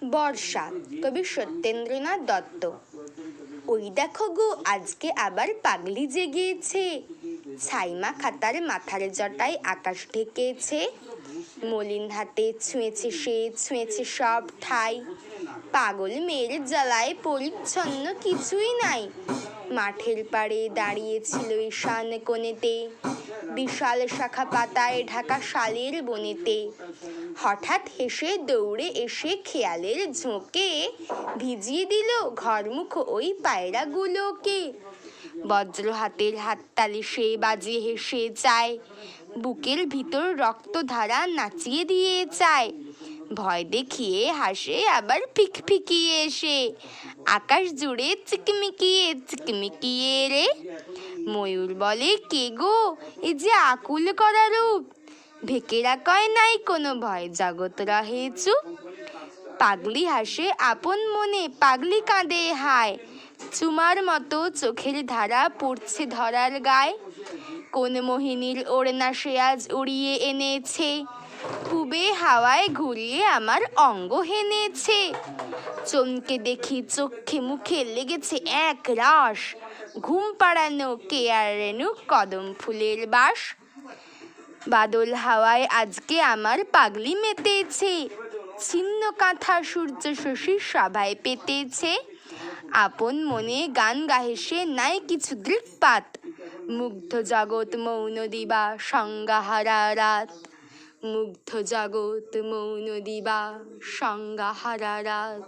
বর্ষা, কবি সত্যেন্দ্রনাথ দত্ত। ওই দেখো গো, আজকে আবার পাগলি জেগেছে। ছাইমা খাতার মাথার জটায় আকাশ ঢেকেছে। মলিন হাতে ছুঁয়েছে সে, ছুঁয়েছে সব ঠাই। পাগল মেয়ের জ্বালায় পরিচ্ছন্ন কিছুই নাই। মাঠের পাড়ে দাঁড়িয়েছিল ঈশান কোণেতে, বিশাল শাখা পাতায় ঢাকা শালের বনেতে। হঠাৎ হেসে দৌড়ে এসে খেয়ালের ঝোঁকে ভিজিয়ে দিল ঘরমুখ ওই পায়রাগুলোকে। বজ্র হাতের হাততালি সে বাজিয়ে হেসে চায়, বুকের ভিতর রক্তধারা নাচিয়ে দিয়ে চায়। ভয় দেখিয়ে হাসে আবার ফিকফিকিয়ে এসে, আকাশ জুড়ে চিকমিকিয়ে চিকমিকিয়ে রে। ময়ূর বলে, কে গো এ যে আকুল করা রূপ, ভেকেরা কয় নাই কোনো ভয়, জগৎ রহে চুপ। পাগলি হাসে আপন মনে, পাগলি কাঁদে হায়, চুমার মতো চোখের ধারা পড়ছে ধরার গায়ে। কোন মোহিনীর ওড়না সে আজ উড়িয়ে এনেছে, পূবে হাওয়ায় ঘুরিয়ে আমার অঙ্গ হেনেছে। চমকে দেখি চোখে মুখে লেগেছে এক রাশ, ঘুম পাড়ানো কেয়ার রেণু কদম ফুলের বাস। বাদল হাওয়ায় আজকে আমার পাগলি মেতেছে, ছিন্ন কাঁথা সূর্য শশী সভায় পেতেছে। আপন মনে গান গাহে সে, নাই কিছু দৃকপাত, মুগ্ধ জগৎ মৌন দিবা সংজ্ঞাহারা রাত। মুগ্ধ জগৎ মৌন দিবা সংজ্ঞাহারা রাত।